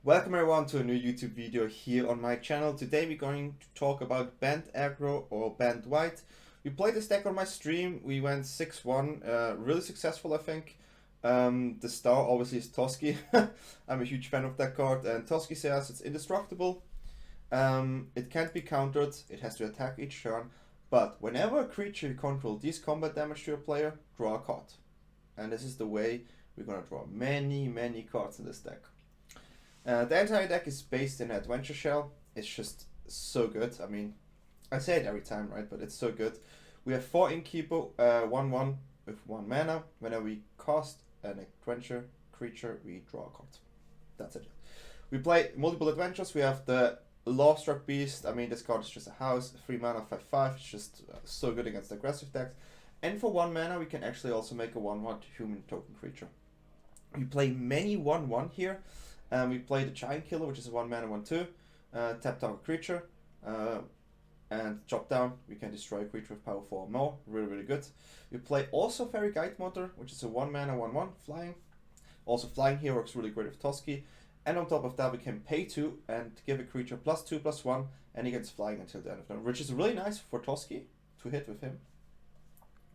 Welcome everyone to a new YouTube video here on my channel. Today we're going to talk about Bant Aggro or Bant White. We played this deck on my stream. We went 6-1, really successful I think. The star obviously is Toski. I'm a huge fan of that card, and Toski says it's indestructible. It can't be countered, it has to attack each turn, but whenever a creature you control deals combat damage to your player, draw a card. And this is the way we're gonna draw many cards in this deck. The entire deck is based in Adventure Shell. It's just so good. I mean, I say it every time, right? But it's so good. We have 4 Innkeeper, 1/1 with 1 mana. Whenever we cast an adventure creature, we draw a card. That's it. We play multiple adventures. We have the Lovestruck Beast. I mean, this card is just a house, 3 mana, 5/5. It's just so good against aggressive decks. And for 1 mana, we can actually also make a 1/1 human token creature. We play many 1/1 here. We play the Giant Killer, which is a 1 mana 1/2. Tap target creature. And chop down, we can destroy a creature with power 4 or more. Really good. We play also Faerie Guidemother, which is a 1 mana 1/1 flying. Also flying here works really great with Toski. And on top of that, we can pay 2 and give a creature +2/+1, and he gets flying until the end of turn, which is really nice for Toski to hit with him.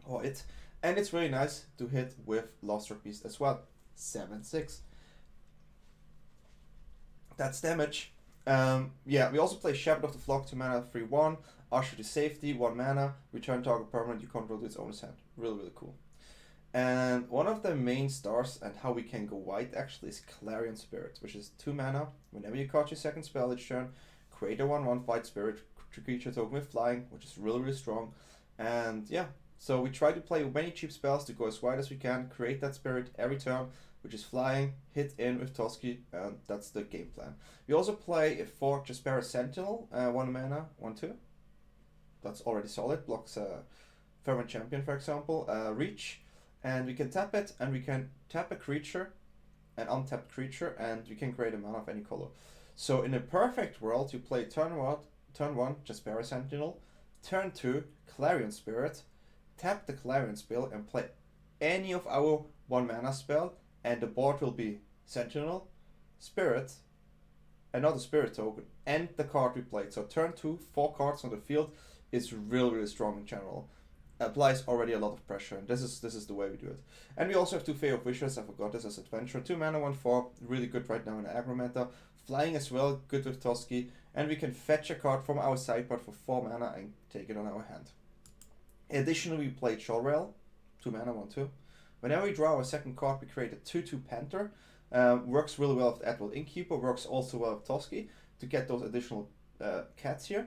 Or it. And it's really nice to hit with Lovestruck Beast as well. 7/6. That's damage. Yeah, we also play Shepherd of the Flock, 2 mana, 3/1. Usher to Safety, 1 mana. Return target permanent you control to its owner's hand. Really cool. And one of the main stars and how we can go white actually is Clarion Spirit, which is 2 mana. Whenever you cast your second spell each turn, create a 1/1 White Spirit creature token with flying, which is really strong. And yeah, so we try to play many cheap spells to go as wide as we can, create that spirit every turn, which is flying, hit in with Toski, and that's the game plan. We also play a 4 Jaspera Sentinel, 1 mana, 1/2. That's already solid, blocks Fervent Champion for example, Reach, and we can tap it, and we can tap a creature, an untapped creature, and we can create a mana of any color. So in a perfect world, you play turn 1 Jaspera Sentinel, turn 2 Clarion Spirit, tap the Clarion spell, and play any of our 1 mana spell, and the board will be Sentinel, Spirit, another Spirit token, and the card we played. So turn 2, 4 cards on the field is really strong in general. Applies already a lot of pressure, and this is the way we do it. And we also have 2 Fae of Wishes. I forgot this as adventure. 2 mana, 1/4, really good right now in the aggro meta. Flying as well, good with Toski, and we can fetch a card from our sideboard for 4 mana and take it on our hand. Additionally, we play Jolrael, 2 mana, 1/2. Whenever we draw our second card, we create a 2/2 Panther. Works really well with Edgewall Innkeeper, works also well with Toski to get those additional cats here.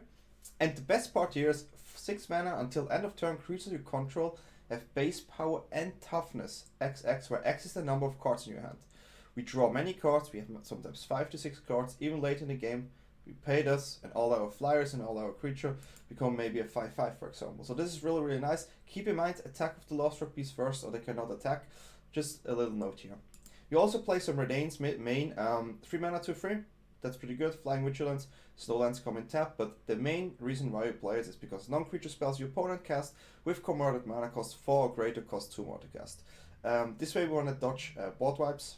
And the best part here is 6 mana until end of turn, creatures you control have base power and toughness XX, where X is the number of cards in your hand. We draw many cards, we have sometimes 5 to 6 cards, even late in the game. We pay this, and all our flyers and all our creature become maybe a 5/5 for example. So this is really nice. Keep in mind, attack with the Lovestruck Beast first, or they cannot attack. Just a little note here. We also play some Reidane's main, 3 mana 2/3. That's pretty good. Flying Vigilance, Snowlands come in tap, but the main reason why we play it is because non-creature spells your opponent cast with converted mana cost 4 or greater cost 2 more to cast. This way we want to dodge board wipes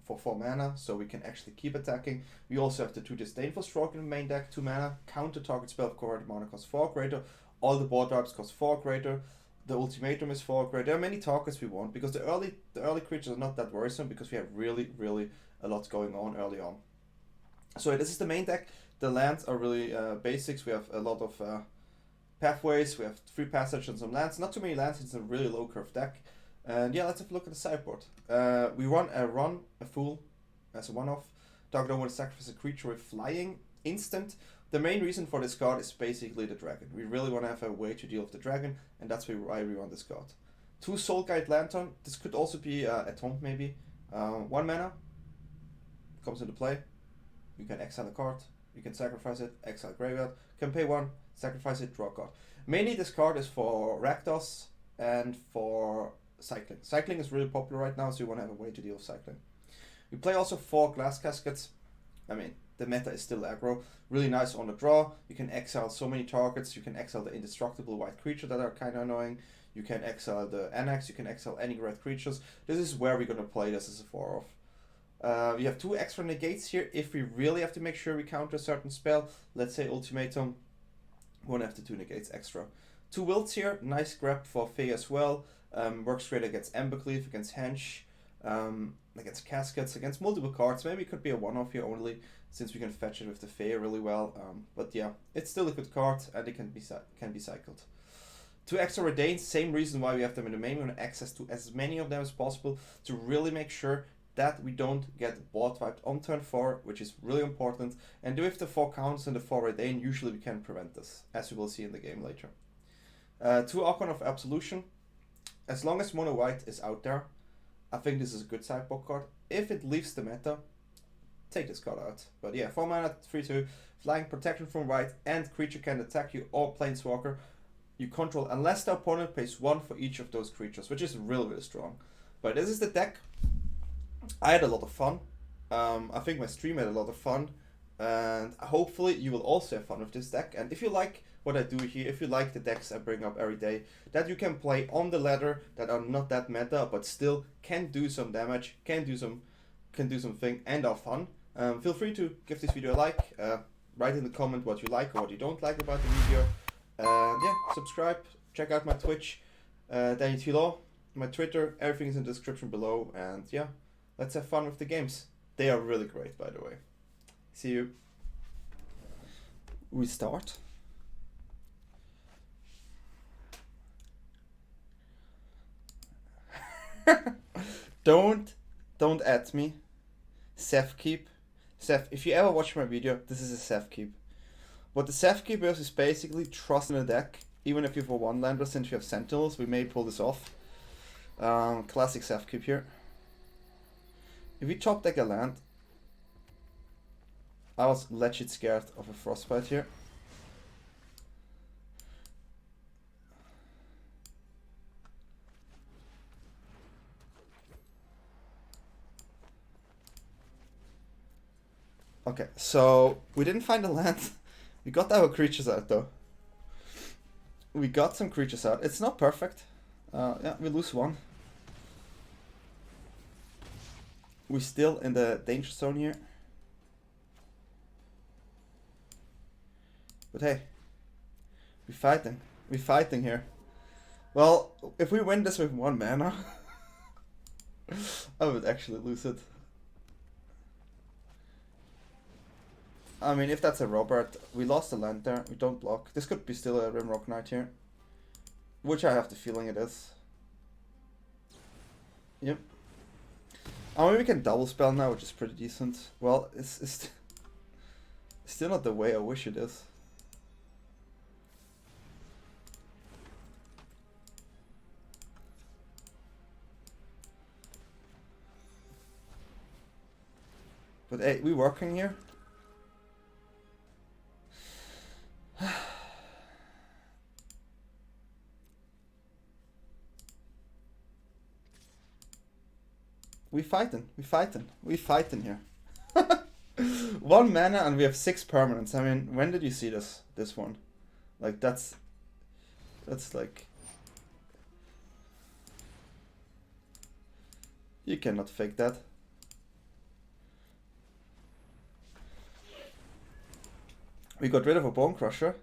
for 4 mana, so we can actually keep attacking. We also have the 2 Disdainful Stroke in the main deck, 2 mana, counter target spell of converted mana cost 4 or greater. All the board wipes cost 4 or greater. The Ultimatum is 4 or greater. There are many targets we want, because the early creatures are not that worrisome, because we have really a lot going on early on. So this is the main deck. The lands are really basics. We have a lot of pathways. We have 3 passage and some lands. Not too many lands. It's a really low curve deck. And yeah, let's have a look at the sideboard. We run a Fool as a one-off. Target don't want to sacrifice a creature with flying instant. The main reason for this card is basically the dragon. We really want to have a way to deal with the dragon, and that's why we run this card. 2 Soul Guide Lantern. This could also be a Tomb maybe. 1 mana comes into play. You can exile a card, you can sacrifice it, exile graveyard, can pay 1, sacrifice it, draw a card. Mainly this card is for Rakdos and for cycling. Cycling is really popular right now, so you want to have a way to deal with cycling. We play also 4 Glass Caskets. I mean, the meta is still aggro. Really nice on the draw. You can exile so many targets. You can exile the indestructible white creature that are kind of annoying. You can exile the Annex, you can exile any red creatures. This is where we're going to play this as a 4-off. You have 2 extra negates here if we really have to make sure we counter a certain spell. Let's say Ultimatum, 1 after 2 negates extra. 2 wilts here, nice grab for Fae as well. Works great against Embercleave, against Henge, against Caskets, against multiple cards. Maybe it could be a one-off here only, since we can fetch it with the Fae really well. But yeah, it's still a good card, and it can be cycled. 2 extra Reidane, same reason why we have them in the main. We want access to as many of them as possible to really make sure that we don't get board wiped on turn 4, which is really important. And with the 4 counters and the 4 Reidane, usually we can prevent this, as we will see in the game later. 2 Archon of Absolution. As long as mono white is out there, I think this is a good sideboard card. If it leaves the meta, take this card out. But yeah, 4 mana, 3/2, flying, protection from white, and creature can attack you or planeswalker you control unless the opponent pays 1 for each of those creatures, which is really, really strong. But this is the deck. I had a lot of fun. I think my stream had a lot of fun. And hopefully you will also have fun with this deck. And if you like what I do here, if you like the decks I bring up every day, that you can play on the ladder, that are not that meta, but still can do some damage, can do something, and are fun, feel free to give this video a like. Write in the comment what you like or what you don't like about the video. Yeah, subscribe, check out my Twitch, DanyTLaw, my Twitter, everything is in the description below. And yeah, let's have fun with the games. They are really great, by the way. See you. We start. Don't add me. Seth keep. Seth, if you ever watch my video, this is a Seth keep. What the Seth keep is basically trust in a deck, even if you have a 1-lander, since you have Sentinels, we may pull this off. Classic Seth keep here. If we top deck a land, I was legit scared of a Frostbite here. Okay, so we didn't find a land. We got our creatures out though. We got some creatures out. It's not perfect. Yeah, we lose 1. We're still in the danger zone here. But hey, we're fighting. We're fighting here. Well, if we win this with 1 mana, I would actually lose it. I mean, if that's a Robert, we lost a land there. We don't block. This could be still a Rimrock Knight here, which I have the feeling it is. Yep. I mean, we can double spell now, which is pretty decent. Well, it's still not the way I wish it is. But hey, we working here. We fighting here. 1 mana and we have 6 permanents. I mean, when did you see this one? Like that's like, you cannot fake that. We got rid of a Bone Crusher.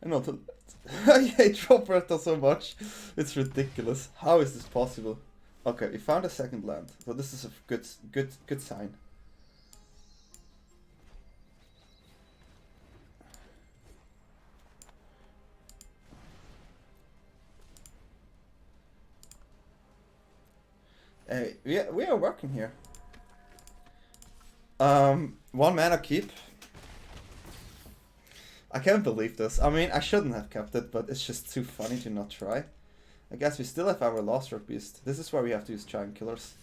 And not I hate Robert so much. It's ridiculous. How is this possible? Okay, we found a second land, so this is a good sign. Hey, we are working here. 1 mana keep. I can't believe this. I mean, I shouldn't have kept it, but it's just too funny to not try. I guess we still have our Lovestruck Beast. This is where we have to use Giant Killers.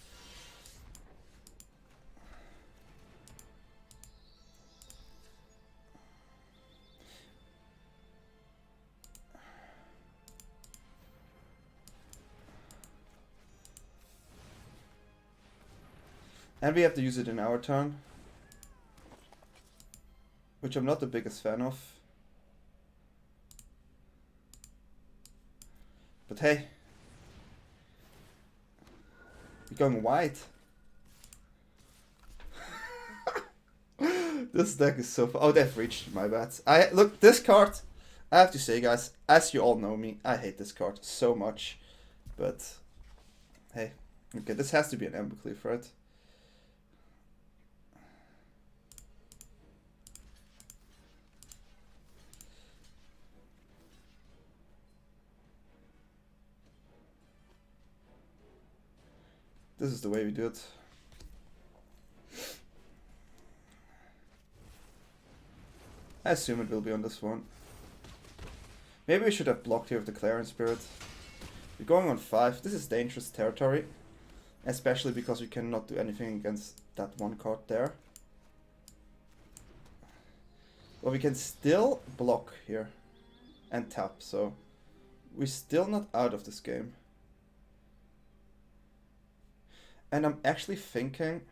And we have to use it in our turn, which I'm not the biggest fan of. But hey, we're going white. This deck is so fun. Oh, they've reached my bad. Look, this card, I have to say, guys, as you all know me, I hate this card so much. But, hey. Okay, this has to be an Embercleave, right? This is the way we do it. I assume it will be on this one. Maybe we should have blocked here with the Clarion Spirit. We're going on 5. This is dangerous territory. Especially because we cannot do anything against that one card there. But we can still block here. And tap, so... we're still not out of this game. And I'm actually thinking...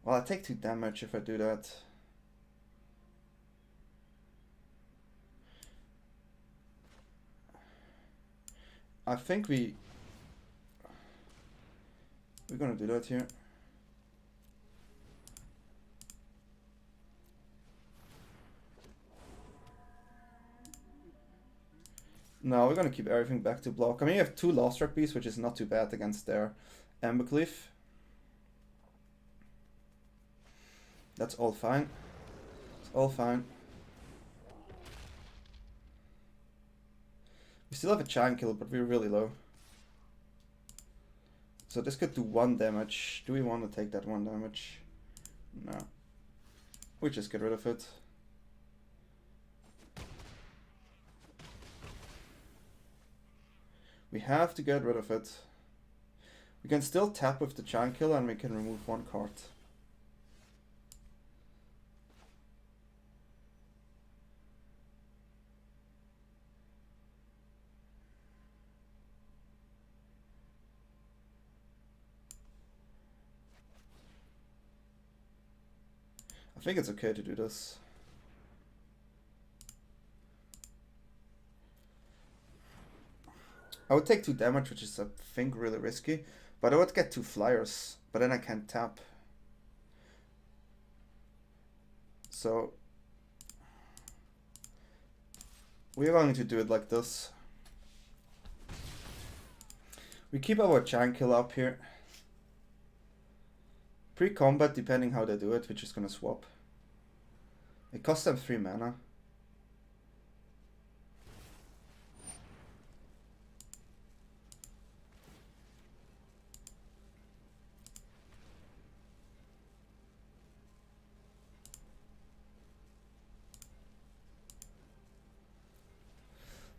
well, I take 2 damage if I do that. I think we're gonna do that here. No, we're gonna keep everything back to block. I mean, you have 2 Lovestruck Beasts, which is not too bad against their Embercleave. That's all fine. It's all fine. We still have a Giant Killer, but we're really low. So this could do 1 damage. Do we want to take that 1 damage? No. We just get rid of it. We have to get rid of it. We can still tap with the Giant Killer and we can remove 1 card. I think it's okay to do this. I would take 2 damage, which is, I think, really risky. But I would get 2 flyers, but then I can't tap. So... we're going to do it like this. We keep our Giant Killer up here. Pre-combat, depending how they do it, we're just gonna swap. It costs them 3 mana.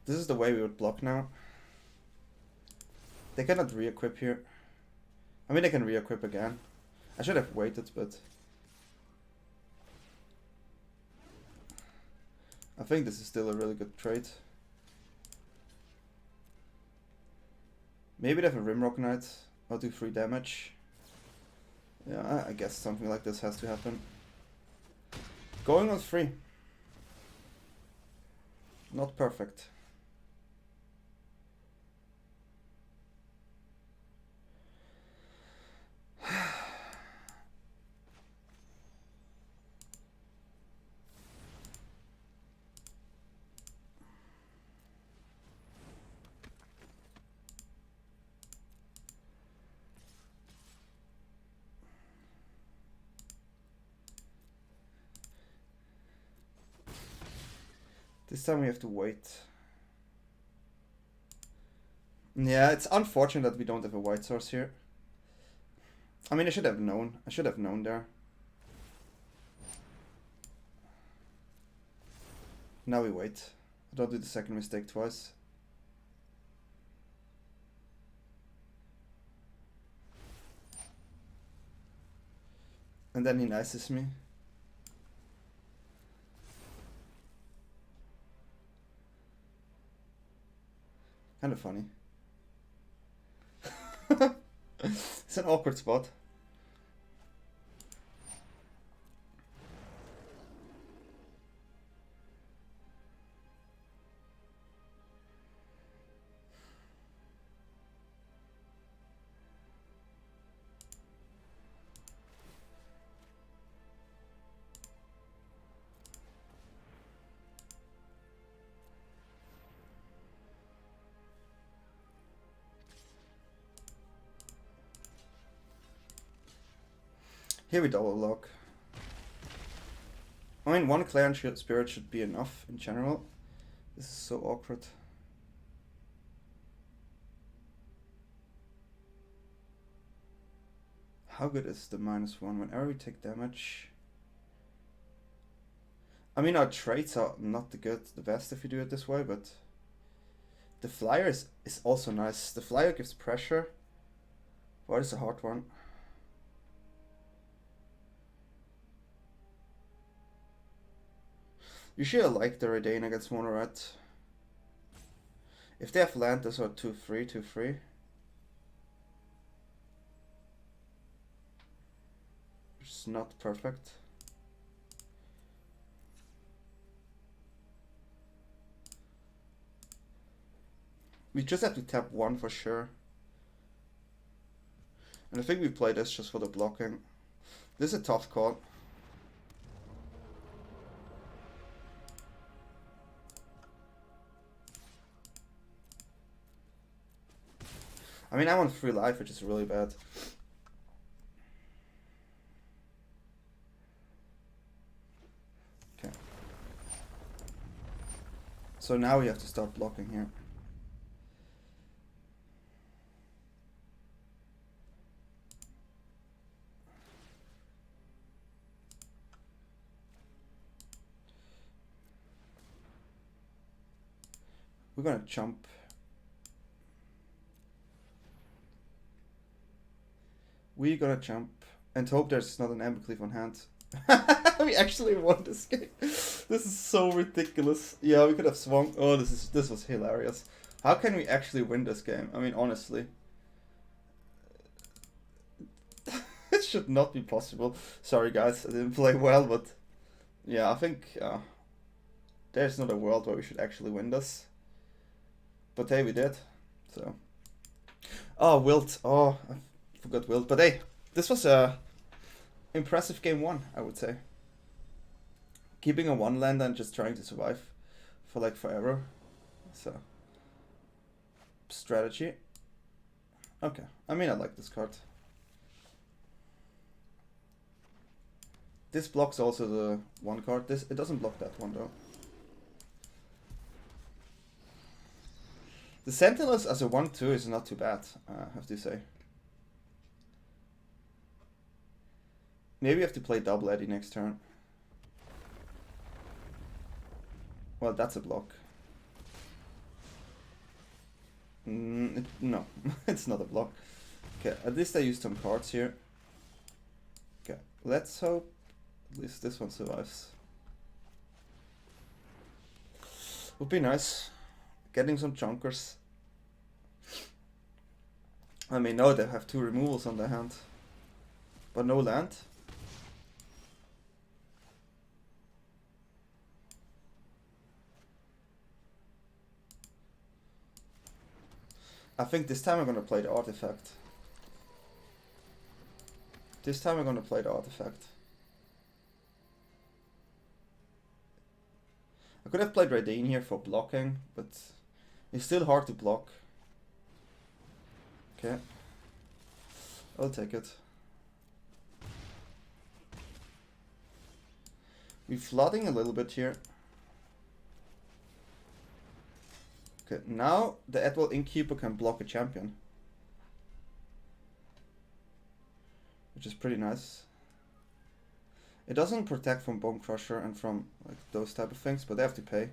This is the way we would block now. They cannot re-equip here. I mean, they can re-equip again. I should have waited, but... I think this is still a really good trade. Maybe they have a Rimrock Knight. I'll do 3 damage. Yeah, I guess something like this has to happen. Going on 3. Not perfect. This time we have to wait. Yeah, it's unfortunate that we don't have a white source here. I mean, I should have known. I should have known there. Now we wait. I don't do the second mistake twice. And then he nices me. Kind of funny. It's an awkward spot. Here we double block. I mean, one Clarion Spirit should be enough in general. This is so awkward. How good is the -1 whenever we take damage? I mean, our traits are not the best if you do it this way, but the flyer is also nice. The flyer gives pressure. What is a hard one? Usually I like the Reidane against mono red. If they have land, those are 2-3, 2-3. It's not perfect. We just have to tap 1 for sure. And I think we play this just for the blocking. This is a tough call. I mean, I'm on 3 life, which is really bad. Okay. So now we have to start blocking here. We're gonna jump. We're gonna jump and hope there's not an Embercleave on hand. We actually won this game. This is so ridiculous. Yeah, we could have swung. Oh, this was hilarious. How can we actually win this game? I mean, honestly. It should not be possible. Sorry guys, I didn't play well, but yeah, I think there's not a world where we should actually win this. But hey, we did. So. Oh, Wilt. Oh, I forgot Wilt. But hey, this was a impressive game 1, I would say. Keeping a 1-lander and just trying to survive for like forever. So. Strategy. Okay. I mean, I like this card. This blocks also the 1 card. It doesn't block that one though. The Sentinels as a 1-2 is not too bad, I have to say. Maybe we have to play double Eddie next turn. Well, that's a block. No, it's not a block. Okay, at least I used some cards here. Okay, let's hope at least this one survives. Would be nice. Getting some chunkers. I mean, no, they have 2 removals on their hand. But no land. I think this time I'm gonna play the artifact. This time I'm gonna play the artifact. I could have played Reidane here for blocking, but it's still hard to block. Okay. I'll take it. We're flooding a little bit here. Okay, now the Edgewall Innkeeper can block a champion. Which is pretty nice. It doesn't protect from Bone Crusher and from like those type of things, but they have to pay.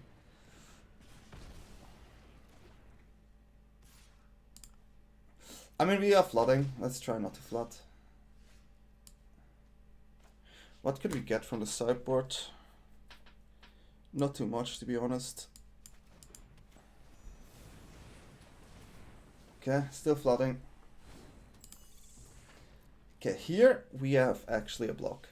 I mean, we are flooding. Let's try not to flood. What could we get from the sideboard? Not too much, to be honest. Okay, still flooding. Okay, here we have actually a block.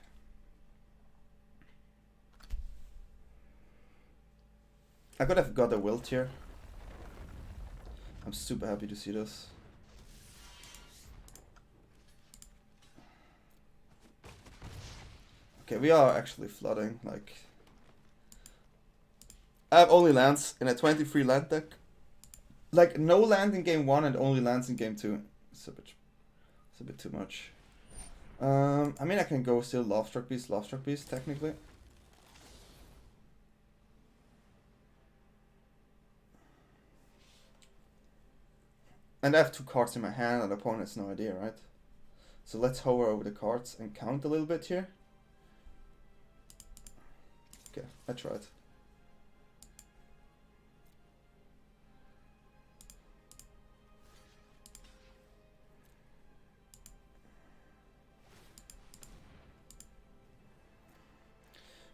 I could have got a Wilt here. I'm super happy to see this. Okay, we are actually flooding, like... I have only lands in a 23 land deck. Like, no land in game 1 and only lands in game 2. It's a bit too much. I mean, I can go still Lovestruck Beast, technically. And I have 2 cards in my hand and the opponent has no idea, right? So let's hover over the cards and count a little bit here. Okay, I tried.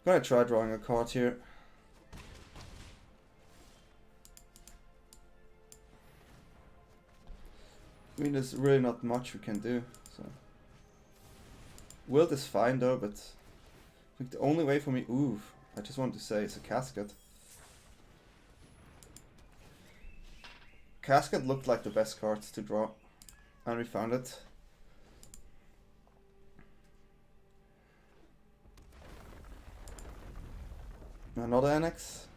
I'm gonna try drawing a card here. I mean, there's really not much we can do, so. Wilt is fine though, but I think the only way for me, I just want to say it's a Casket. Casket looked like the best cards to draw, and we found it. Another annex.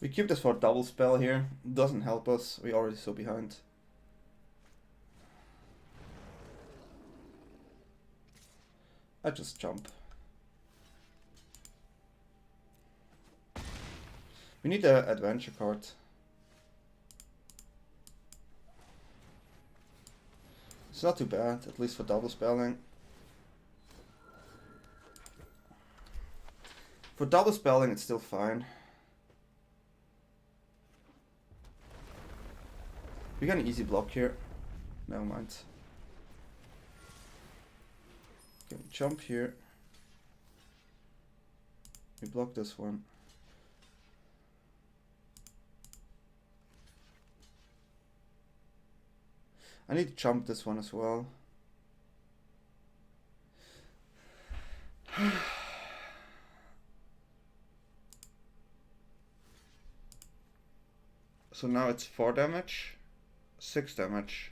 We keep this for a double spell here. Doesn't help us. We're already so behind. I just jump. We need an adventure card. It's not too bad, at least for double spelling. For double spelling, it's still fine. We got an easy block here. Never mind. Can jump here. We block this one. I need to jump this one as well. So now it's 4 damage, 6 damage.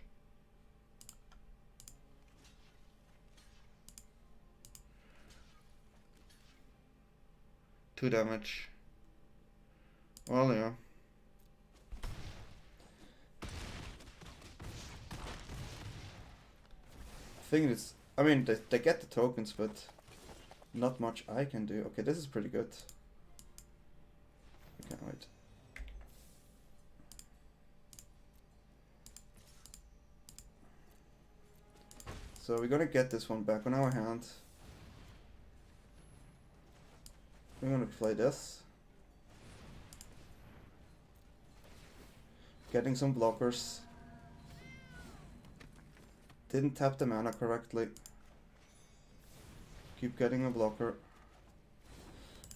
Two damage. Well, yeah. Thing is, I mean, they get the tokens, but not much I can do. Okay, this is pretty good. Okay, wait. So we're gonna get this one back on our hand. We're gonna play this. Getting some blockers. Didn't tap the mana correctly. Keep getting a blocker.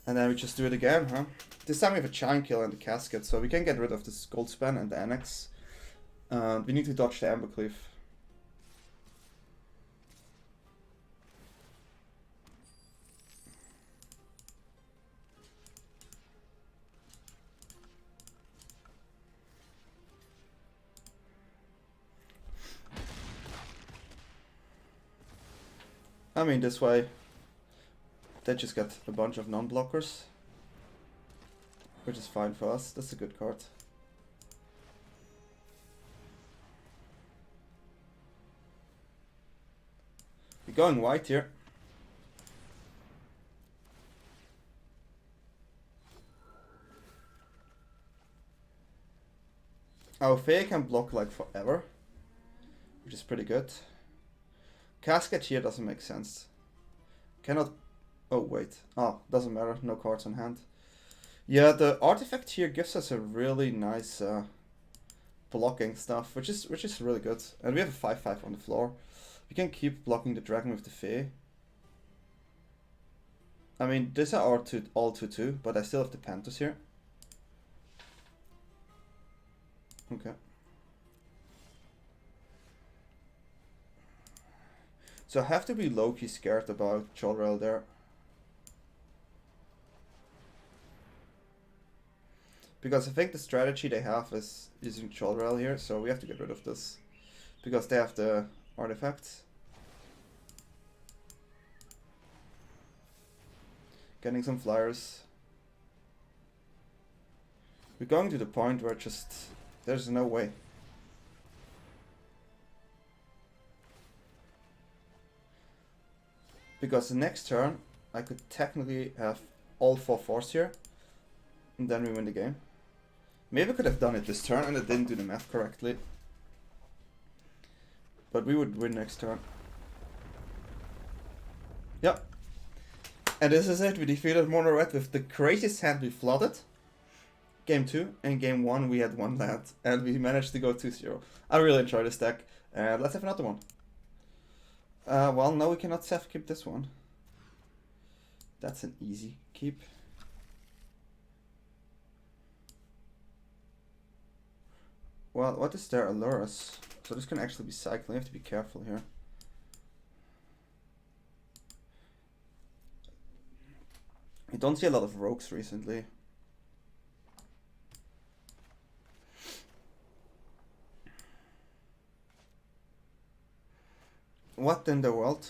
And then we just do it again, huh? This time we have a Giant Kill and the Casket, so we can get rid of this Gold Span and the Annex. We need to dodge the Embercleave. I mean, this way, they just get a bunch of non-blockers, which is fine for us. That's a good card. We're going white here. Our Fae can block like forever, which is pretty good. Casket here doesn't make sense. Cannot... Oh, wait. Oh, doesn't matter. No cards on hand. Yeah, the artifact here gives us a really nice blocking stuff, which is really good. And we have a 5/5 on the floor. We can keep blocking the dragon with the Fae. I mean, these are all 2/2, but I still have the Panthers here. Okay. So I have to be low-key scared about Jolrael there. Because I think the strategy they have is using Jolrael here, so we have to get rid of this. Because they have the artifacts. Getting some flyers. We're going to the point where there's no way. Because the next turn, I could technically have all 4 force here, and then we win the game. Maybe I could have done it this turn and I didn't do the math correctly. But we would win next turn. Yep. And this is it. We defeated Mono Red with the craziest hand we flooded. Game 2 and game 1 we had 1 land. And we managed to go 2-0. I really enjoyed this deck. Let's have another one. Well, no, we cannot safe keep this one. That's an easy keep. Well, what is their allure us? So this can actually be cycling. You have to be careful here. I don't see a lot of rogues recently. What in the world?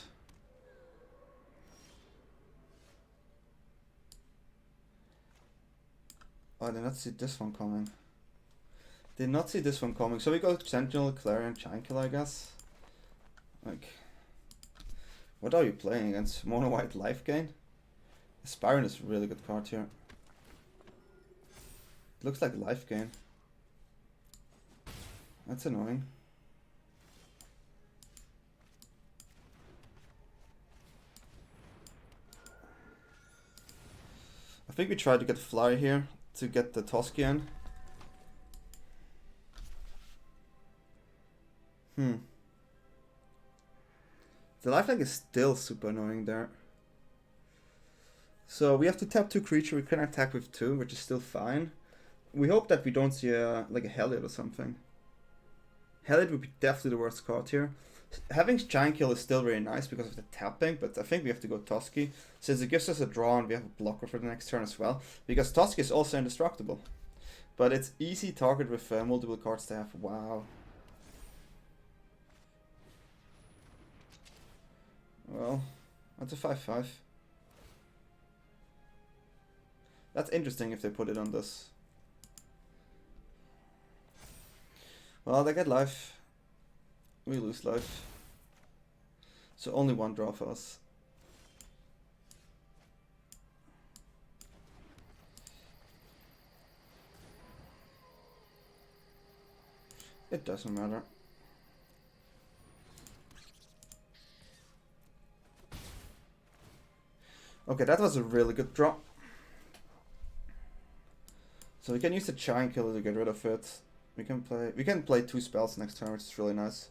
Oh, I did not see this one coming. Did not see this one coming. So we go Sentinel, Clarion, Giant-Killer, I guess. Like, what are you playing against? Mono White life gain? Aspirant is a really good card here. It looks like life gain. That's annoying. I think we tried to get Fly here to get the Toski in. The lifelink is still super annoying there. So we have to tap 2 creature, we can attack with 2, which is still fine. We hope that we don't see like a Helliot or something. Helliot would be definitely the worst card here. Having Giant Kill is still very nice because of the tapping, but I think we have to go Toski, since it gives us a draw and we have a blocker for the next turn as well. Because Toski is also indestructible. But it's easy target with multiple cards to have. Wow. Well, that's a 5/5. That's interesting if they put it on this. Well, they get life. We lose life. So only 1 draw for us. It doesn't matter. Okay, that was a really good draw. So we can use the Giant Killer to get rid of it. We can play 2 spells next turn, which is really nice.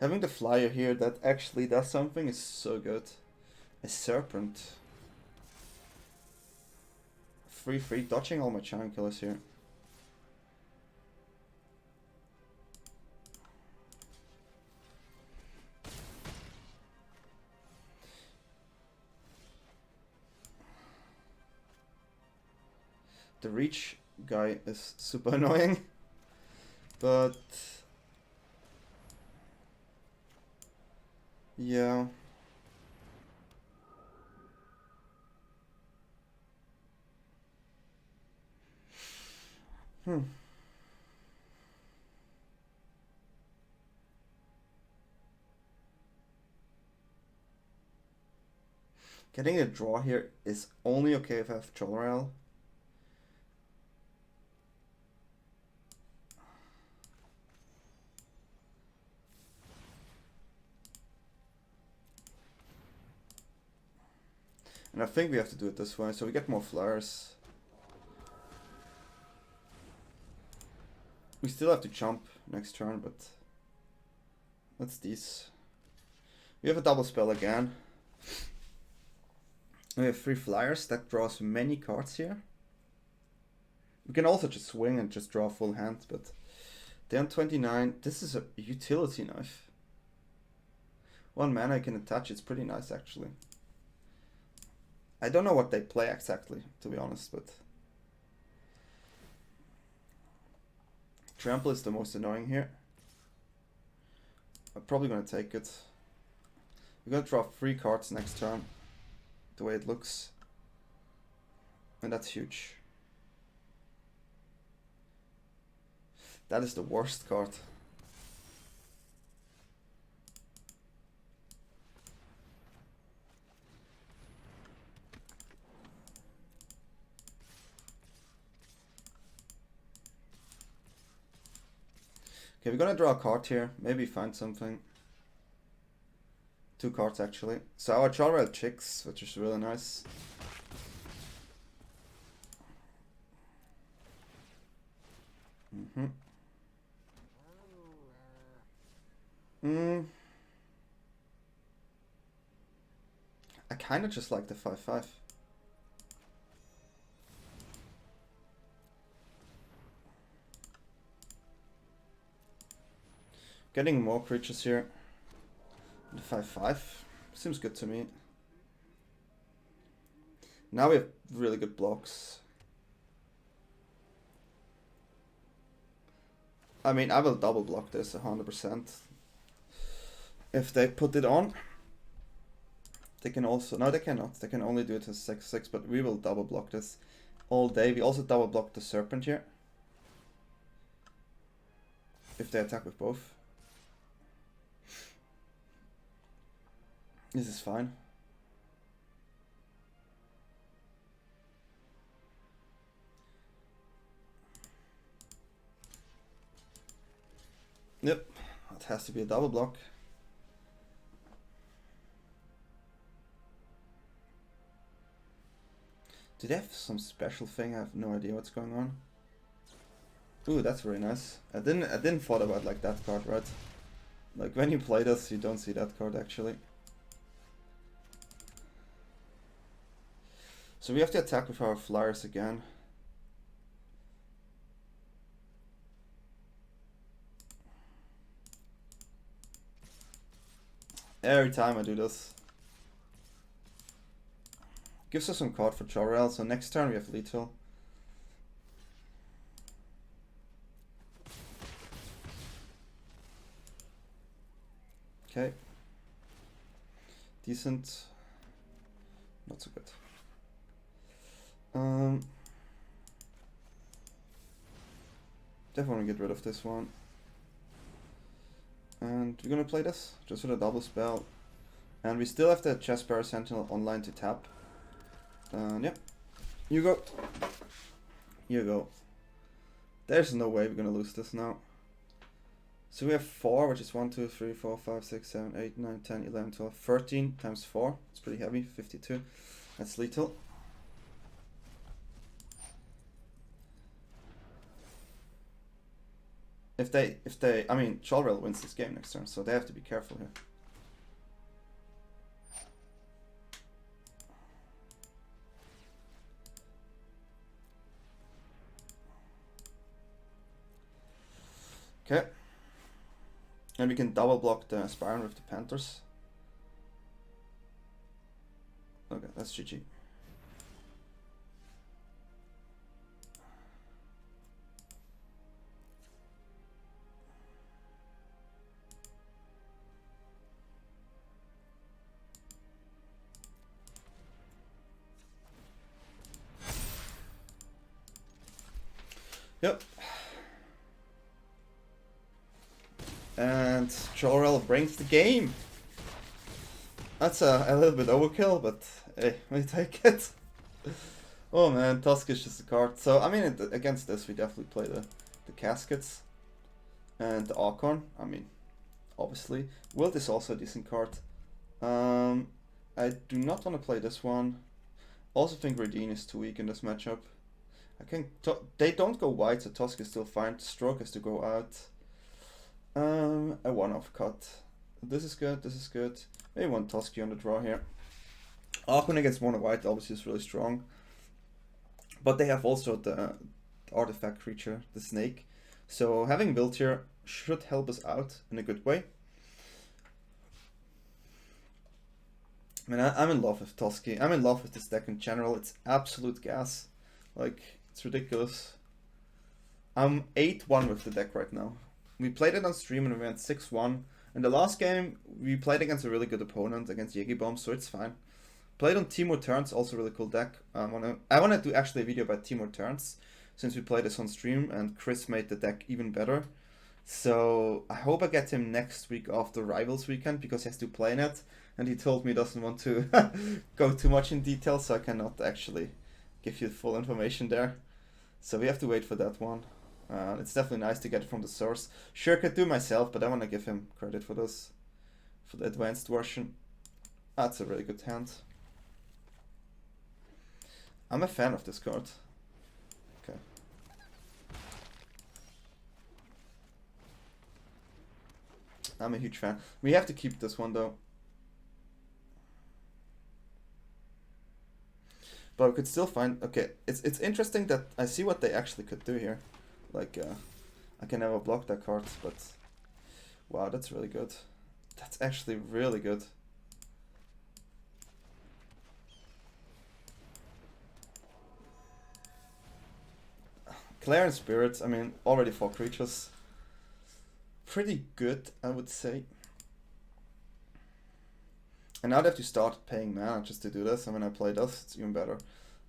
Having the flyer here that actually does something is so good. A Serpent. 3/3, dodging all my Giant Killers here. The reach guy is super annoying, but yeah. Getting a draw here is only okay if I have Jolrael. And I think we have to do it this way, so we get more flyers. We still have to jump next turn, but that's these. We have a double spell again. We have 3 flyers, that draws many cards here. We can also just swing and just draw a full hand, but they're on 29. This is a utility knife. 1 mana I can attach, it's pretty nice actually. I don't know what they play exactly, to be honest, but Trample is the most annoying here. I'm probably gonna take it. We're gonna draw 3 cards next turn, the way it looks. And that's huge. That is the worst card. Okay, we're gonna draw a card here. Maybe find something. 2 cards actually. So our Jolrael chicks, which is really nice. I kind of just like the 5/5. Getting more creatures here. The 5/5 seems good to me. Now we have really good blocks. I mean, I will double block this 100%. If they put it on, they can also... No, they cannot. They can only do it as 6/6, but we will double block this all day. We also double block the Serpent here. If they attack with both. This is fine. Yep, it has to be a double block. Do they have some special thing? I have no idea what's going on. Ooh, that's very nice. I didn't thought about like that card, right? Like when you play this, you don't see that card actually. So we have to attack with our flyers again. Every time I do this. Gives us some card for Jolrael, so next turn we have lethal. Okay. Decent. Not so good. Definitely want to get rid of this one. And we're gonna play this, just with a double spell. And we still have the Jaspera Sentinel online to tap. And yeah, you go. You go. There's no way we're gonna lose this now. So we have 4, which is 1, 2, 3, 4, 5, 6, 7, 8, 9, 10, 11, 12, 13 times 4. It's pretty heavy, 52. That's lethal. If they, I mean, Jolrael wins this game next turn, so they have to be careful here. Okay. And we can double block the Aspirin with the Panthers. Okay, that's GG. Yep. And Jolrael brings the game. That's a little bit overkill, but hey, we take it. Oh man, Toski is just a card. So, I mean, against this, we definitely play the Caskets. And the Archon, I mean, obviously. Wilt is also a decent card. I do not want to play this one. Also think Reidane is too weak in this matchup. They don't go wide, so Toski is still fine. Stroke has to go out. A one-off cut. This is good, this is good. Maybe one Toski on the draw here. Archon against mono white obviously is really strong. But they have also the artifact creature, the snake. So having built here should help us out in a good way. I mean, I'm in love with Toski. I'm in love with this deck in general. It's absolute gas. Like, it's ridiculous. I'm 8-1 with the deck right now. We played it on stream and we went 6-1. In the last game, we played against a really good opponent, against Jägerbomb, so it's fine. Played on Teemo Turns, also really cool deck. I wanna do actually a video about Teemo Turns, since we played this on stream and Chris made the deck even better. So I hope I get him next week after Rivals weekend, because he has to play in it, and he told me he doesn't want to go too much in detail, so I cannot actually give you full information there. So we have to wait for that one. It's definitely nice to get it from the source. Sure, could do myself, but I want to give him credit for this, for the advanced version. That's a really good hand. I'm a fan of this card. Okay. I'm a huge fan. We have to keep this one though. But we could still find... Okay, it's interesting that I see what they actually could do here. Like, I can never block that card, but... Wow, that's really good. That's actually really good. Clarion Spirit, I mean, already 4 creatures. Pretty good, I would say. And now they have to start paying mana just to do this. And when I play this, it's even better.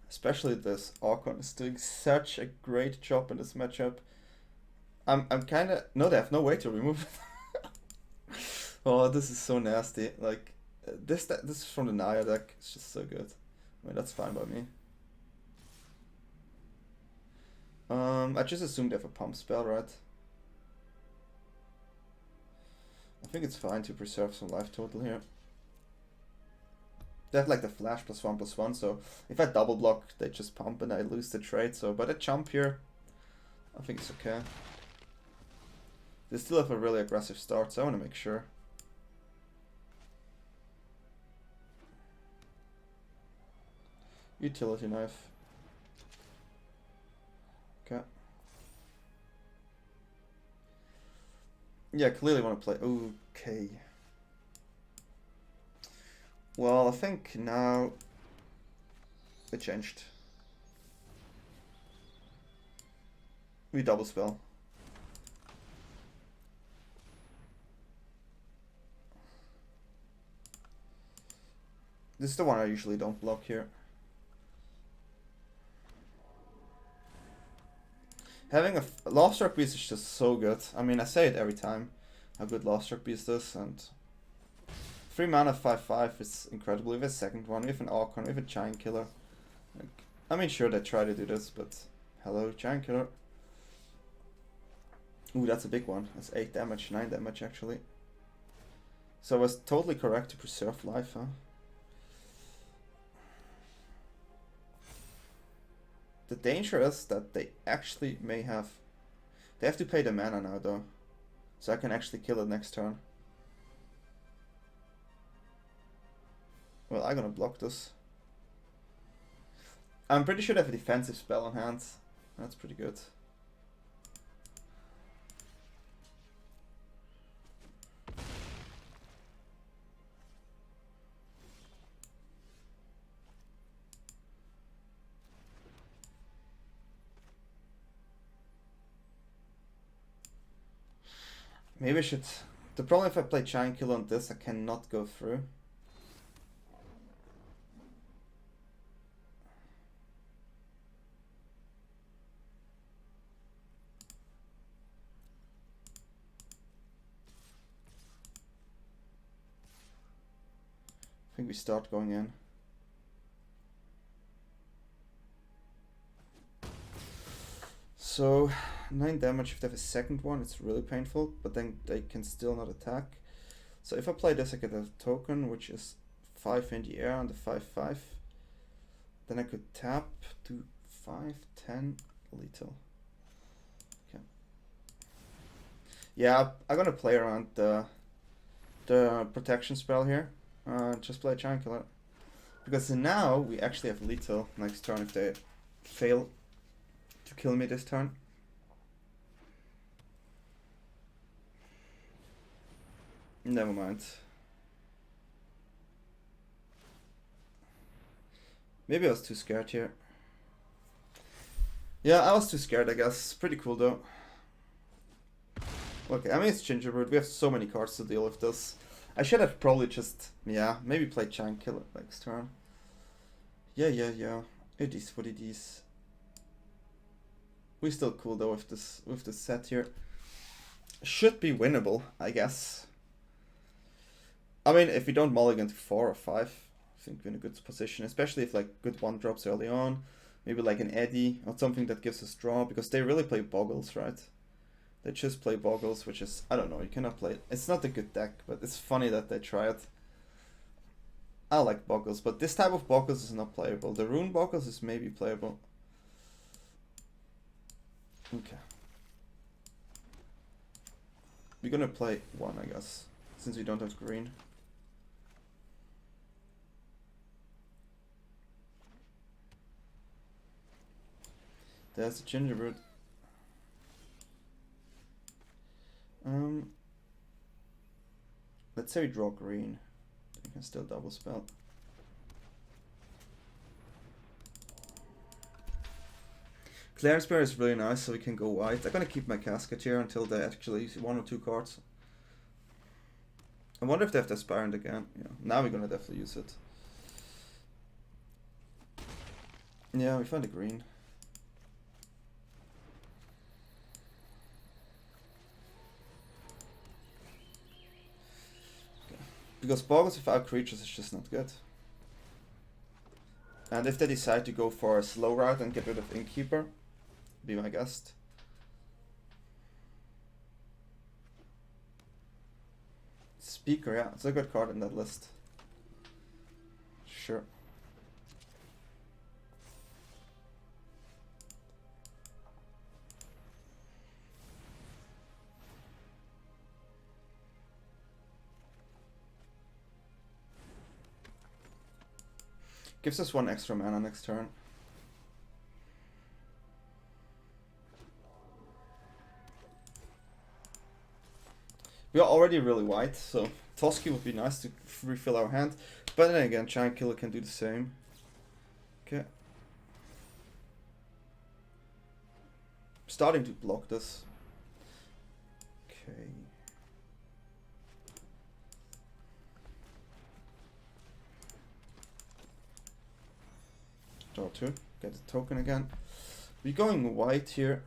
Especially this Archon is doing such a great job in this matchup. I'm kind of... No, they have no way to remove it. Oh, this is so nasty. Like, this is from the Naya deck. It's just so good. I mean, that's fine by me. I just assumed they have a pump spell, right? I think it's fine to preserve some life total here. They have like the flash +1/+1, so if I double block, they just pump and I lose the trade. So, but I jump here, I think it's okay. They still have a really aggressive start, so I want to make sure. Utility knife. Okay. Yeah, clearly want to play. Okay. Well, I think now it changed. We double spell. This is the one I usually don't block here. Having a Lovestruck Beast is just so good. I mean, I say it every time, how good Lovestruck Beast is, and 3 mana 5/5 is incredible. We have a second one, we have an Archon, we have a Giant Killer. Like, I mean, sure, they try to do this, but hello, Giant Killer. Ooh, that's a big one. That's 8 damage, 9 damage actually. So I was totally correct to preserve life, huh? The danger is that they actually may have... They have to pay the mana now though. So I can actually kill it next turn. Well, I'm gonna block this. I'm pretty sure they have a defensive spell on hand. That's pretty good. Maybe I should... The problem if I play Giant Killer on this, I cannot go through. I think we start going in. So, 9 damage if they have a second one, it's really painful, but then they can still not attack. So if I play this, I get a token, which is 5 in the air on the 5/5. Then I could tap to 5, 10, lethal. Okay. Yeah, I'm gonna play around the protection spell here. Just play Giant Killer. Because now we actually have lethal next turn if they fail to kill me this turn. Never mind. Maybe I was too scared here. Yeah, I was too scared, I guess. Pretty cool though. Okay, I mean it's Gingerbread. We have so many cards to deal with this. I should have probably just, yeah, maybe played Giant Killer next turn. Yeah. It is what it is. We're still cool though with this set here. Should be winnable, I guess. I mean, if we don't mulligan to 4 or 5, I think we're in a good position, especially if like good 1-drops early on. Maybe like an Eddy or something that gives us draw, because they really play Boggles, right? They just play Boggles, which is, I don't know, you cannot play it. It's not a good deck, but it's funny that they try it. I like Boggles, but this type of Boggles is not playable. The Rune Boggles is maybe playable. Okay. We're gonna play 1, I guess, since we don't have green. There's a Gingerbread. Let's say we draw green. We can still double spell. Clarion Spirit is really nice, so we can go white. I'm gonna keep my casket here until they actually use 1 or 2 cards. I wonder if they have the Aspirant again. Yeah, now we're gonna definitely use it. Yeah, we found a green. Because Boggles without creatures is just not good. And if they decide to go for a slow route and get rid of Innkeeper, be my guest. Speaker, yeah, it's a good card in that list. Sure. Gives us 1 extra mana next turn. We are already really white, so Toski would be nice to refill our hand. But then again, Giant Killer can do the same. Okay. Starting to block this. Okay. Draw 2, get the token again. We're going white here.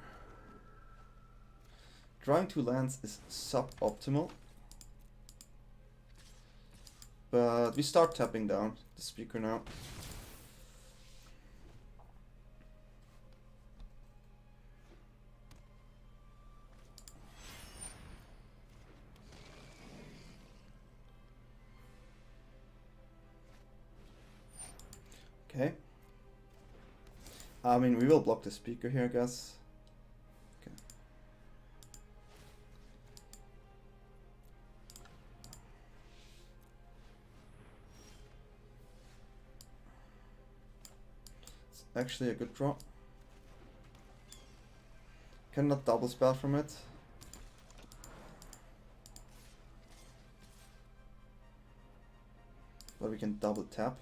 Drawing 2 lands is suboptimal. But we start tapping down the speaker now. Okay. I mean, we will block the speaker here, I guess. Okay. It's actually a good draw. Cannot double spell from it. But we can double tap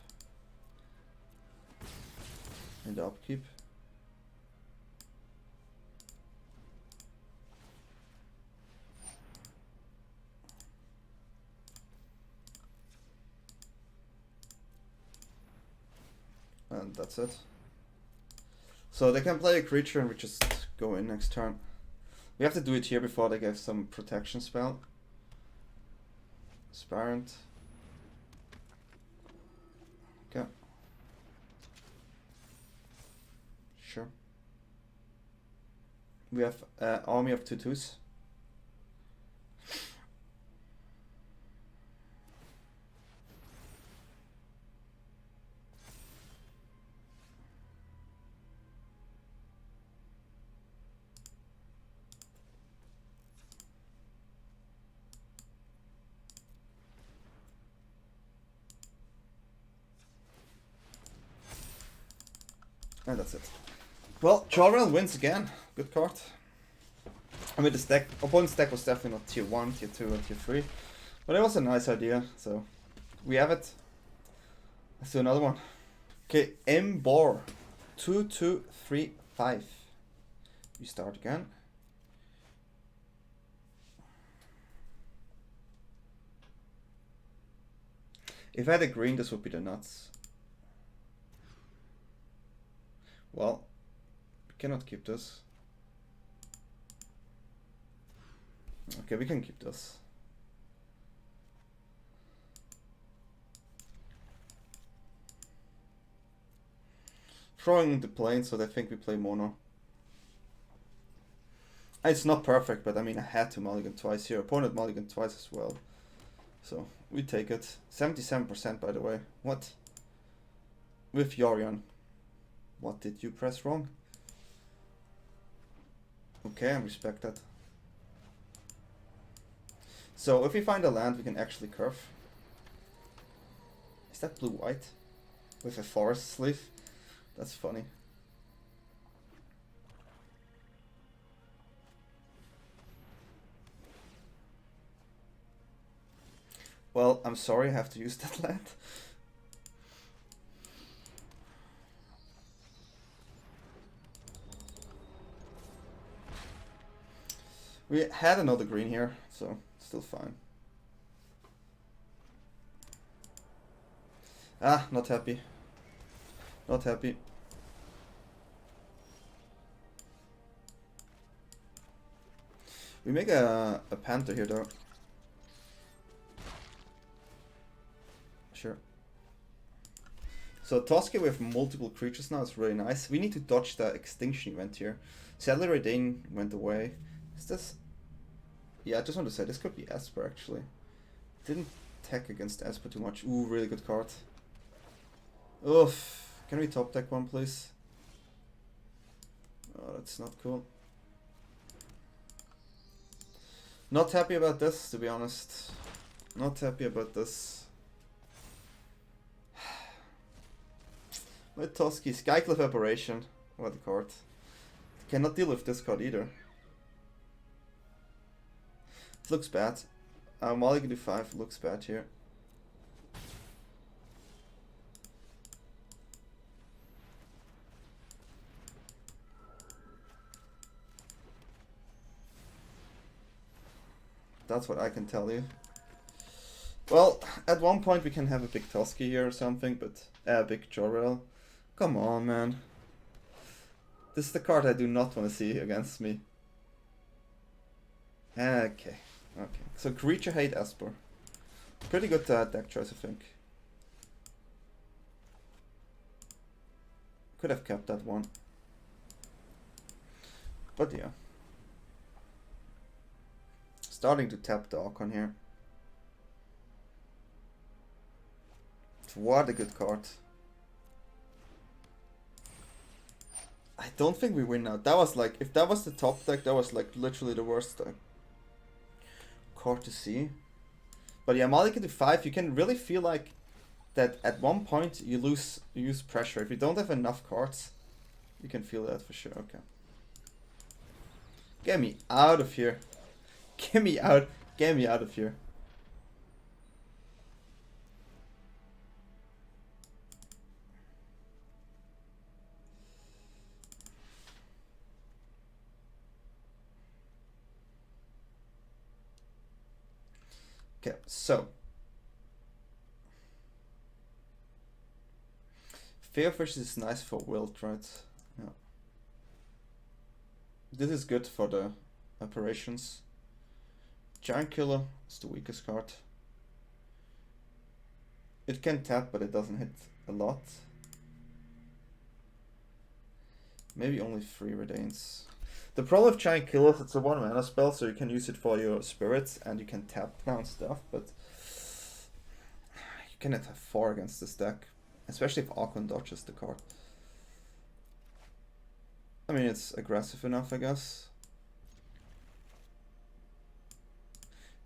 in the upkeep. And that's it. So they can play a creature and we just go in next turn. We have to do it here before they get some protection spell. Aspirant. Okay. Sure. We have an army of 2/2s. And that's it. Well, Jolrael wins again. Good card. I mean, this deck, opponent's deck was definitely not tier 1, tier 2, or tier 3. But it was a nice idea, so we have it. Let's do another one. Okay, Mbor. 2, 2, 3, 5. We start again. If I had a green, this would be the nuts. Well, we cannot keep this. Okay, we can keep this. Throwing the plane, so they think we play mono. It's not perfect, but I mean, I had to mulligan twice here. Opponent mulligan twice as well. So, we take it. 77% by the way. What? With Yorion. What did you press wrong? Okay, I respect that. So, if we find a land, we can actually curve. Is that blue-white? With a forest sleeve? That's funny. Well, I'm sorry I have to use that land. We had another green here, so still fine. Ah, not happy. Not happy. We make a panther here though. Sure. So Toski with multiple creatures now is really nice. We need to dodge the extinction event here. Sadly Reidane went away. Is this... Yeah, I just want to say, this could be Esper actually. Didn't tech against Esper too much. Ooh, really good card. Oof. Can we top deck one please? Oh, that's not cool. Not happy about this, to be honest. Not happy about this. With Toski, Skycliff Apparition. What a card. Cannot deal with this card either. It looks bad. Mulligan d5 looks bad here. That's what I can tell you. Well, at one point we can have a big Toski here or something, but big Jolrael. Come on, man. This is the card I do not want to see against me. Okay, okay. So creature hate Esper. Pretty good deck choice, I think. Could have kept that one. But yeah. Starting to tap the Archon here. What a good card. I don't think we win now. That was like, if that was the top deck, that was like literally the worst card to see. But yeah, Mulligan to 5, you can really feel like that at one point you use pressure. If you don't have enough cards, you can feel that for sure. Okay. Get me out of here. Get me out. Get me out of here. Okay, so Fae of Wishes is nice for wild, right? Yeah. This is good for the operations. Giant Killer is the weakest card. It can tap, but it doesn't hit a lot. Maybe only 3 Reidanes. The problem with Giant Killer is it's a 1 mana spell, so you can use it for your spirits and you can tap down stuff, but you cannot have 4 against this deck, especially if Archon dodges the card. I mean, it's aggressive enough, I guess.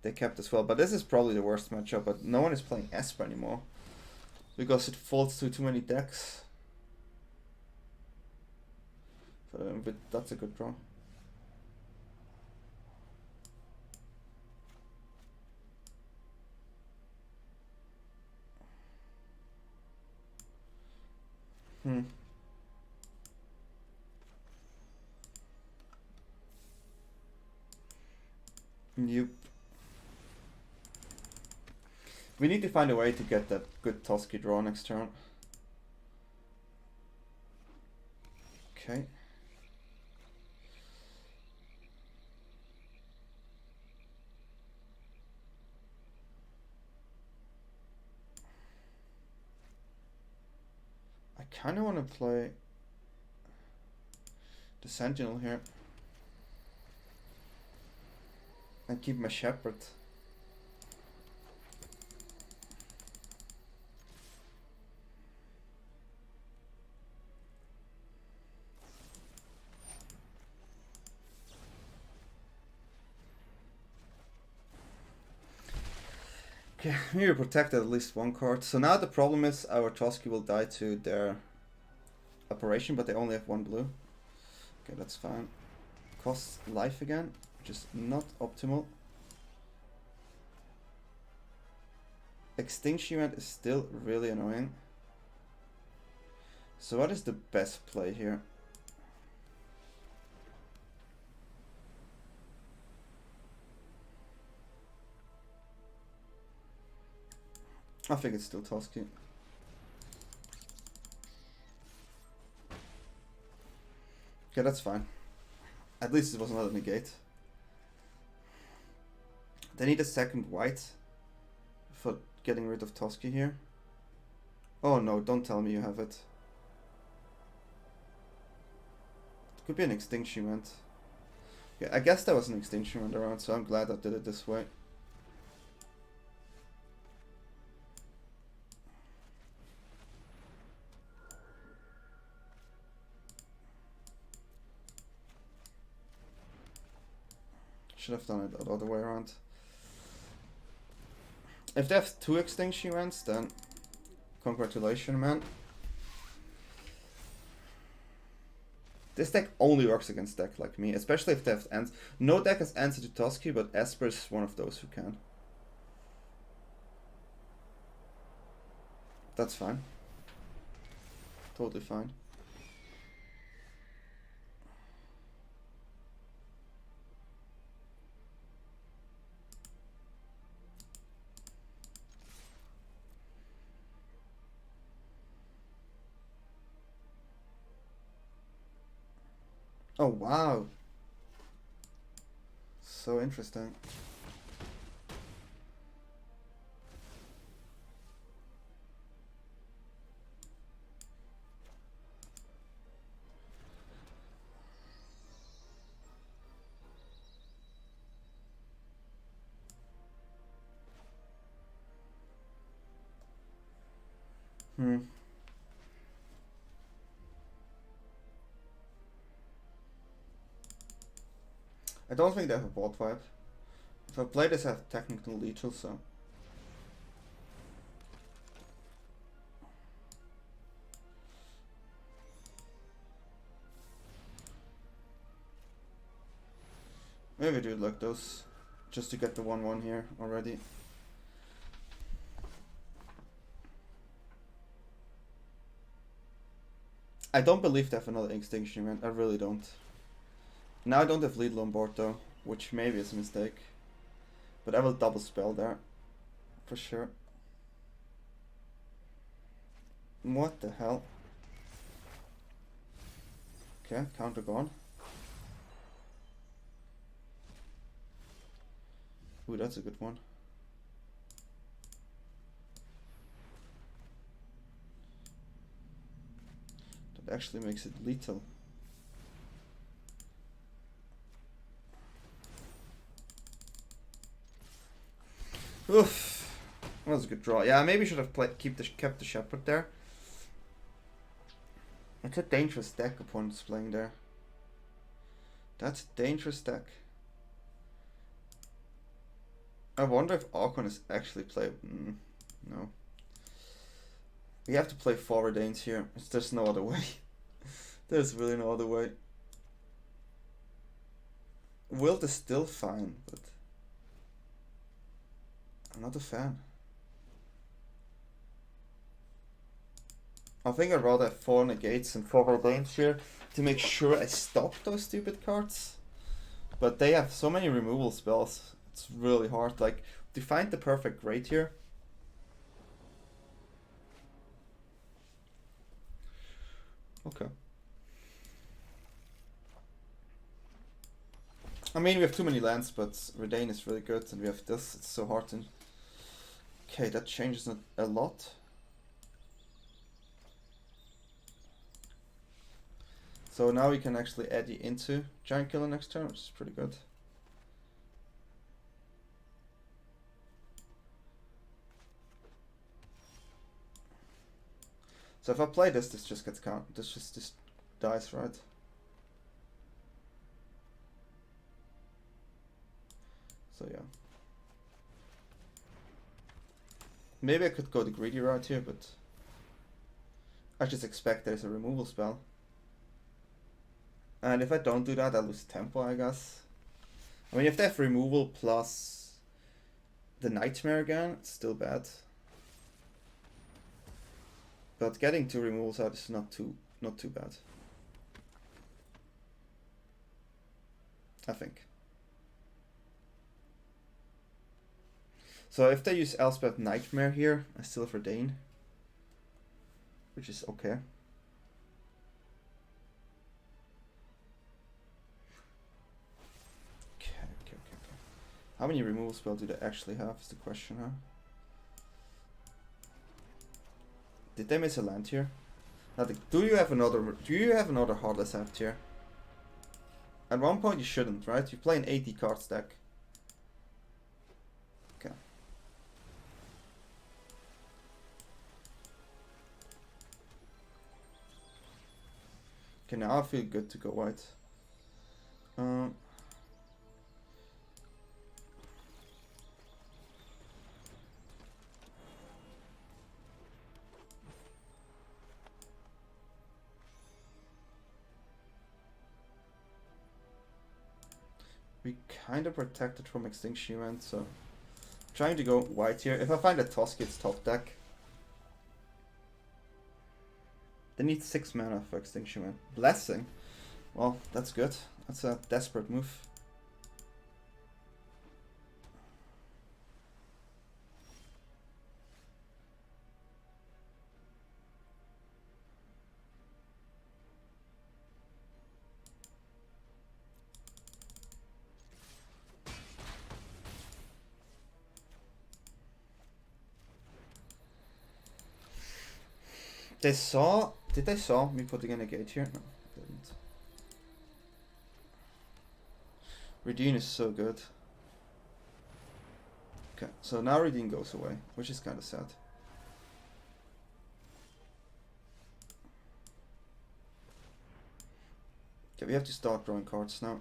They kept as well, but this is probably the worst matchup, but no one is playing Esper anymore because it falls to too many decks. But that's a good draw. Yep. We need to find a way to get that good Toski draw next turn. Okay. I kind of want to play the Sentinel here and keep my Shepherd. Okay, we protected at least one card. So now the problem is our Toski will die to their operation, but they only have one blue. Okay, that's fine. Costs life again, which is not optimal. Extinction event is still really annoying. So what is the best play here? I think it's still Toski. Okay, that's fine. At least it was not a negate. They need a second white for getting rid of Toski here. Oh no, don't tell me you have it. It could be an extinction event. Yeah, I guess there was an extinction event around, so I'm glad I did it this way. Should have done it the other way around. If they have 2 extinction events, then congratulations, man. This deck only works against deck like me, especially if they have answer. No deck has answer to Toski, but Esper is one of those who can. That's fine. Totally fine. Oh wow. So interesting. I don't think they have a board vibe. If I play this, I have technical lethal, so. Maybe do it like this, just to get the 1/1 here already. I don't believe they have another extinction event, I really don't. Now I don't have lethal on board though, which maybe is a mistake. But I will double spell there, for sure. What the hell? Okay, counter gone. Ooh, that's a good one. That actually makes it lethal. Oof, that was a good draw. Yeah, maybe should have kept the Shepherd there. It's a dangerous deck opponent's playing there. That's a dangerous deck. I wonder if Archon is actually played. No. We have to play 4 Reidanes here. There's no other way. There's really no other way. Wilt is still fine, but I'm not a fan. I think I'd rather have 4 Negates and 4 Reidanes here to make sure I stop those stupid cards. But they have so many removal spells. It's really hard. Like, to find the perfect grade here. Okay. I mean, we have too many lands, but Reidane is really good, and we have this. It's so hard to... Okay, that changes a lot. So now we can actually add you into Giant Killer next turn, which is pretty good. So if I play this, this just gets count. This dies, right? So yeah. Maybe I could go the greedy route here, but I just expect there's a removal spell. And if I don't do that, I lose tempo, I guess. I mean, if they have removal plus the Nightmare again, it's still bad. But getting 2 removals out is not too bad. I think. So if they use Elspeth Nightmare here, I still have Reidane, which is okay. Okay. How many removal spells do they actually have is the question, huh? Did they miss a land here? Nothing. Do you have another Heartless Apt here? At one point you shouldn't, right? You play an 80 cards deck. Okay. Okay, now I feel good to go white. We kind of protected from Extinction Event, so trying to go white here. If I find a Toski, it's top deck. They need 6 mana for Extinction Event. Blessing. Well, that's good. That's a desperate move. Did they saw me putting in a gate here? No, they didn't. Reidane is so good. Okay, so now Reidane goes away, which is kind of sad. Okay, we have to start drawing cards now.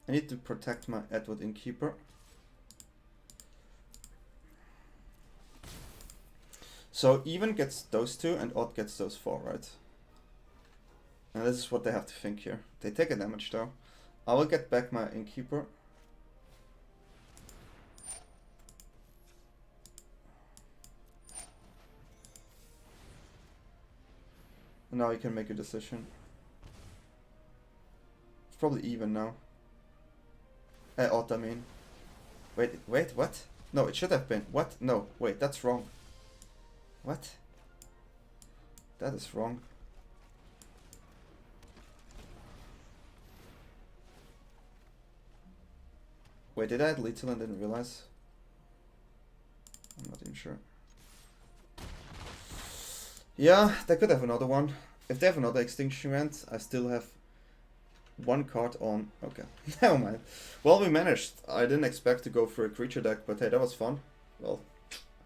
I need to protect my Edgewall Innkeeper. So even gets those 2 and odd gets those 4, right? And this is what they have to think here. They take a damage though. I will get back my Innkeeper. And now you can make a decision. It's probably even now. Odd, I mean. Wait, what? No, it should have been. What? No, wait, that's wrong. What? That is wrong. Wait, did I add lethal and didn't realize? I'm not even sure. Yeah, they could have another one. If they have another Extinction Event, I still have 1 card on. Okay, never mind. Well, we managed. I didn't expect to go for a creature deck, but hey, that was fun. Well,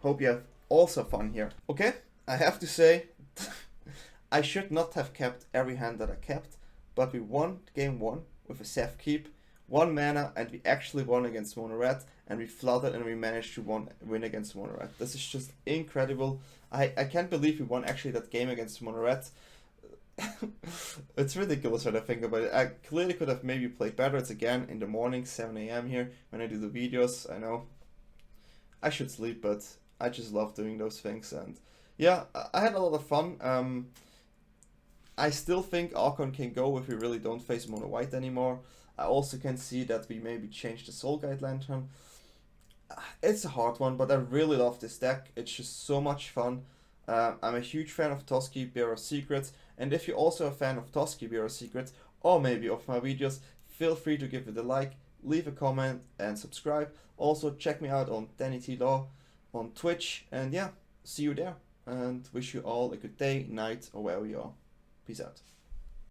hope you have also fun here. Okay, I have to say, I should not have kept every hand that I kept, but we won game 1 with a safe keep, 1 mana, and we actually won against Mono Red, and we flooded and we managed to win against Mono Red. This is just incredible. I can't believe we won actually that game against Mono Red. It's ridiculous when I think about it. I clearly could have maybe played better. It's again in the morning, 7 AM here, when I do the videos. I know I should sleep, but I just love doing those things. And yeah, I had a lot of fun. I still think Archon can go if we really don't face mono white anymore. I also can see that we maybe change the Soul Guide Lantern. It's a hard one, but I really love this deck. It's just so much fun. I'm a huge fan of Toski, Bearer of Secrets, and if you're also a fan of Toski, Bearer of Secrets, or maybe of my videos, feel free to give it a like, leave a comment, and subscribe. Also, check me out on DanyTLaw on Twitch, and yeah, see you there, and wish you all a good day, night, or wherever you are. Peace out.